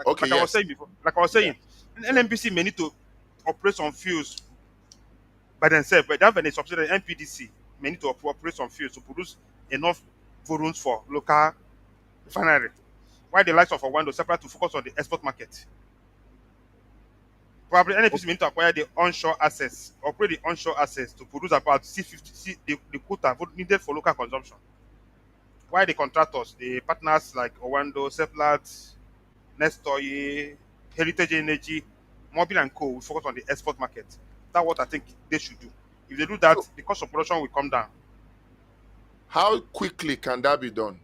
Okay, Like I was yes. saying before, like I was Yeah. saying, NNPC may need to operate some fuels by themselves, but that when a subsidiary NPDC may need to operate some fuels to produce enough volumes for local refinery. While the likes of Owando separate to focus on the export market. Probably NNPC may need to acquire the onshore assets, operate the onshore assets to produce about C50, the quota needed for local consumption. While the contractors, the partners like Owando, Seplat, Nestoye, Heritage Energy, Mobil and Co. will focus on the export market. That's what I think they should do. If they do that, So the cost of production will come down. how quickly can that be done?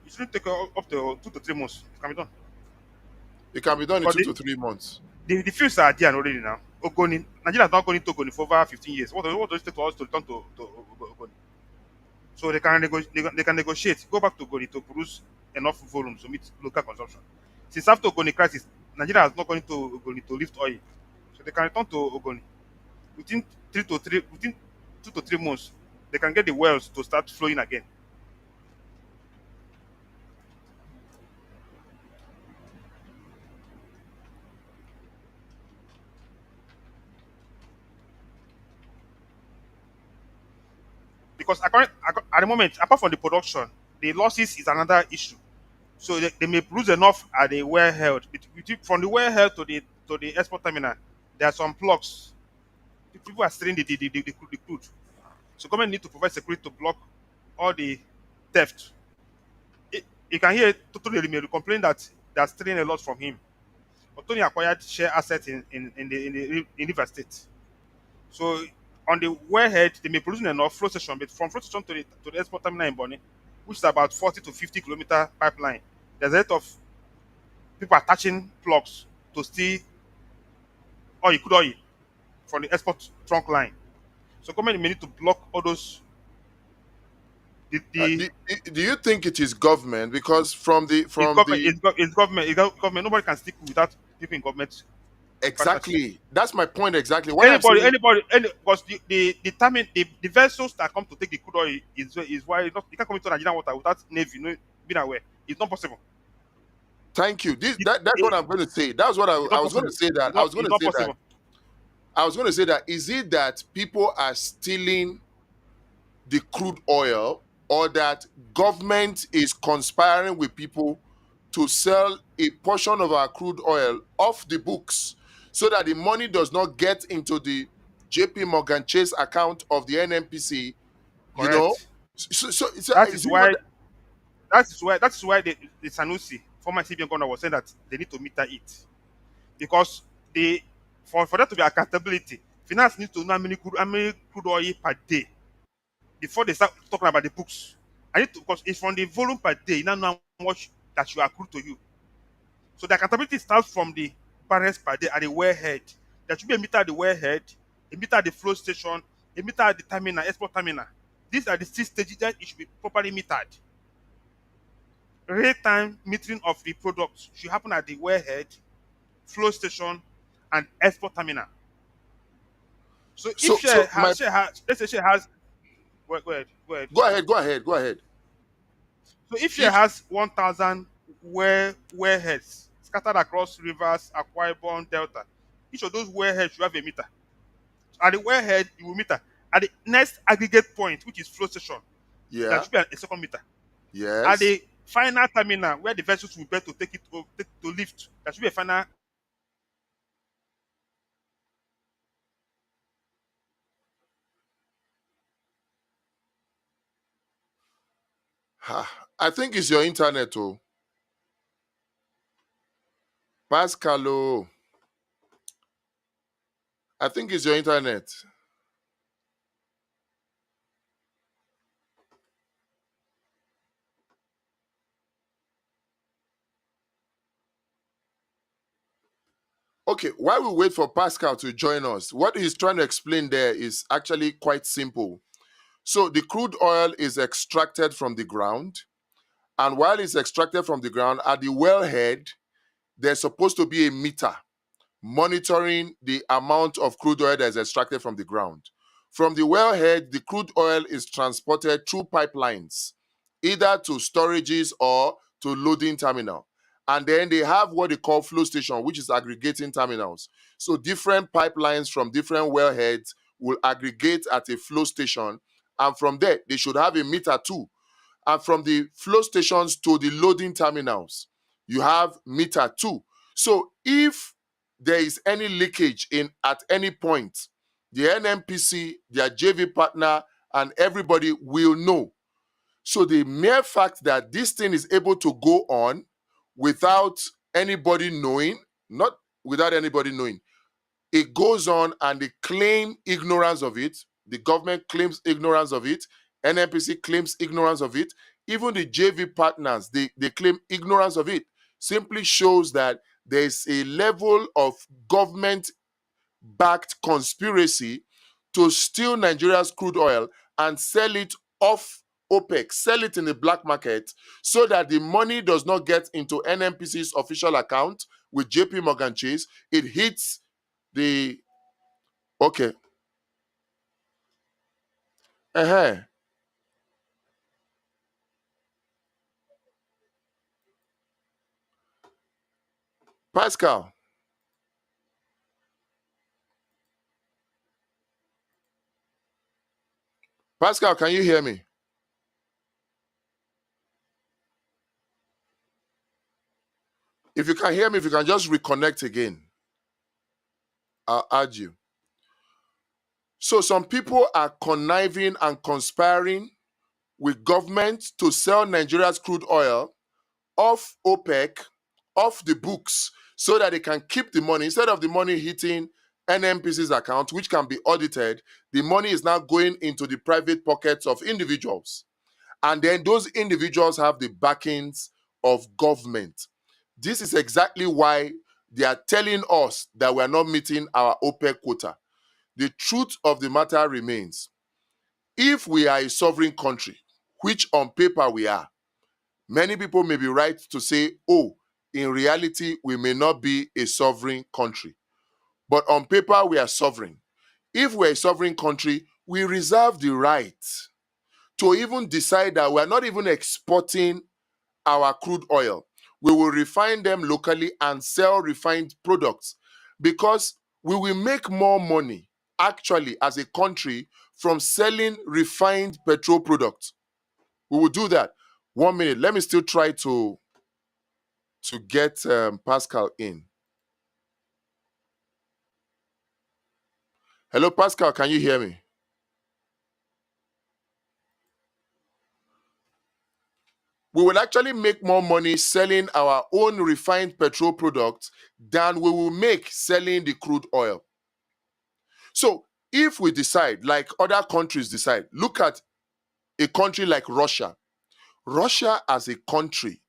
It shouldn't take up to 2 to 3 months. It can be done. It can be done in Because 2 to 3 months. the fields are there already now. Ogoni, Nigeria has not gone into Ogoni for over 15 years. What does it take for us to return to Ogoni? So they can negotiate, go back to Ogoni to produce enough volume to meet local consumption. Since after Ogoni crisis, Nigeria has not gone into Ogoni to lift oil. So they can return to Ogoni. Within 2 to 3 months, they can get the wells to start flowing again. Because at the moment, apart from the production, the losses is another issue. So they may produce enough at the wellhead. From the wellhead to the export terminal, there are some blocks. People are stealing the crude. So government need to provide security to block all the theft. You can hear Totally may complain that they are stealing a lot from him. But Tony acquired share assets in River State. So on the wellhead, they may produce enough flow station, but from flow station to the export terminal in Bonny, which is about 40 to 50-kilometer pipeline, there's a lot of people attaching plugs to steal oil from the export trunk line. So government may need to block all those the Do you think it is government? Because from the it's from government the it's government. Nobody can stick without people in government partnership. exactly, that's my point exactly. What I'm saying, Because the vessels that come to take the crude oil is why you can't come into Nigerian water without navy being aware. It's not possible. thank you. It, That's what it, I'm going to say. That's what it's I not was going to possible. say. That I was going It's to not say that possible. I was going to say that is it that people are stealing the crude oil, or that government is conspiring with people to sell a portion of our crude oil off the books so that the money does not get into the JP Morgan Chase account of the NNPC, you know? Correct. So That is is it not why that is why the Sanusi, former CBN governor, was saying that they need to meter it. Because they for there to be accountability, finance needs to know how many crude oil per day before they start talking about the books. I need to because it's from the volume per day, you now know how much that you accrue to you. So the accountability starts from the barrels per day at the wellhead. There should be a meter at the wellhead, a meter at the flow station, a meter at the terminal, export terminal. These are the 6 stages that it should be properly metered. Real-time metering of the products should happen at the wellhead, flow station, and export terminal. So if so my let's say share has, go ahead. go ahead. So if share If has 1,000 wellheads scattered across rivers, Akwa Ibom, Delta, each of those wellheads should have a meter. At the wellhead, you will meter. At the next aggregate point, which is flow station, there yeah, should be a second meter. At yes. the final terminal, where the vessels will be to take it to lift, there should be a final. I think it's your internet, oh. Pascal, oh. I think it's your internet. Okay, while we wait for Pascal to join us, what he's trying to explain there is actually quite simple. So the crude oil is extracted from the ground, and while it's extracted from the ground, at the wellhead, there's supposed to be a meter monitoring the amount of crude oil that is extracted from the ground. From the wellhead, the crude oil is transported through pipelines, either to storages or to loading terminal. And then they have what they call flow station, which is aggregating terminals. So different pipelines from different wellheads will aggregate at a flow station. And from there, they should have a meter too. And from the flow stations to the loading terminals, you have meter too. So if there is any leakage in at any point, the NNPC, their JV partner, and everybody will know. So the mere fact that this thing is able to go on without anybody knowing, not without anybody knowing, it goes on and they claim ignorance of it. The government claims ignorance of it. NNPC claims ignorance of it. Even the JV partners, they claim ignorance of it. Simply shows that there's a level of government backed conspiracy to steal Nigeria's crude oil and sell it off OPEC, sell it in the black market so that the money does not get into NNPC's official account with JP Morgan Chase. It hits the okay. Uh-huh. Pascal. Pascal, can you hear me? If you can hear me, if you can just reconnect again, I'll add you. So some people are conniving and conspiring with government to sell Nigeria's crude oil off OPEC, off the books, so that they can keep the money. Instead of the money hitting NNPC's account, which can be audited, the money is now going into the private pockets of individuals. And then those individuals have the backings of government. This is exactly why they are telling us that we are not meeting our OPEC quota. The truth of the matter remains, if we are a sovereign country, which on paper we are, many people may be right to say, oh, in reality, we may not be a sovereign country. But on paper, we are sovereign. If we're a sovereign country, we reserve the right to even decide that we're not even exporting our crude oil. We will refine them locally and sell refined products because we will make more money actually as a country from selling refined petrol products. We will do that. 1 minute. Let me still try to get Pascal in. Hello, Pascal. Can you hear me? We will actually make more money selling our own refined petrol products than we will make selling the crude oil. So if we decide, like other countries decide, look at a country like Russia. Russia as a country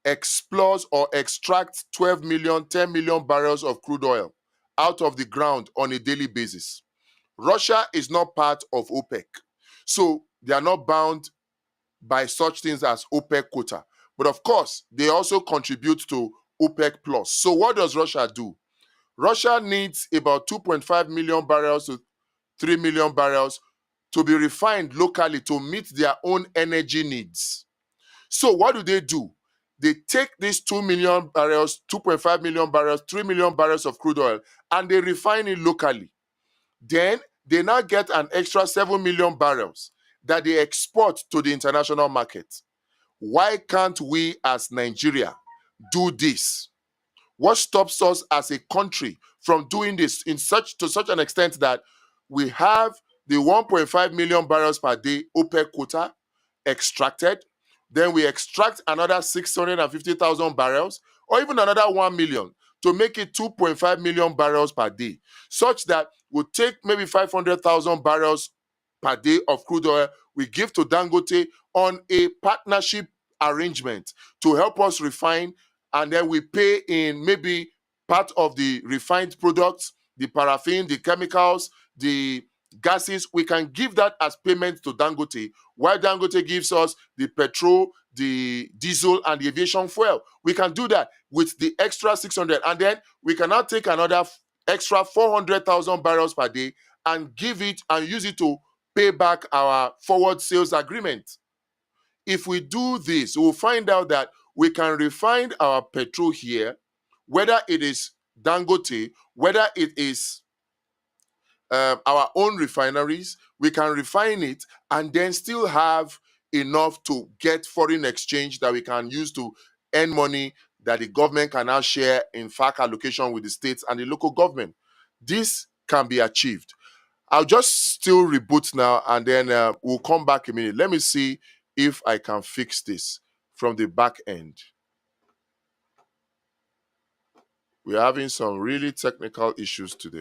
explores or extracts 12 million, 10 million barrels of crude oil out of the ground on a daily basis. Russia is not part of OPEC. So they are not bound by such things as OPEC quota. But of course, they also contribute to OPEC plus. So what does Russia do? Russia needs about 2.5 million barrels to 3 million barrels to be refined locally to meet their own energy needs. So what do? They take these 2 million barrels, 2.5 million barrels, 3 million barrels of crude oil, and they refine it locally. Then they now get an extra 7 million barrels that they export to the international market. Why can't we as Nigeria do this? What stops us as a country from doing this to such an extent that we have the 1.5 million barrels per day OPEC quota extracted, then we extract another 650,000 barrels, or even another 1 million to make it 2.5 million barrels per day, such that we'll take maybe 500,000 barrels per day of crude oil we give to Dangote on a partnership arrangement to help us refine, and then we pay in maybe part of the refined products, the paraffin, the chemicals, the gases. We can give that as payment to Dangote, while Dangote gives us the petrol, the diesel, and the aviation fuel. We can do that with the extra 600, and then we can now take another extra 400,000 barrels per day and give it and use it to pay back our forward sales agreement. If we do this, we'll find out that we can refine our petrol here, whether it is Dangote, whether it is our own refineries. We can refine it and then still have enough to get foreign exchange that we can use to earn money that the government can now share in FAC allocation with the states and the local government. This can be achieved. I'll just still reboot now and then we'll come back a minute. Let me see if I can fix this from the back end. We're having some really technical issues today.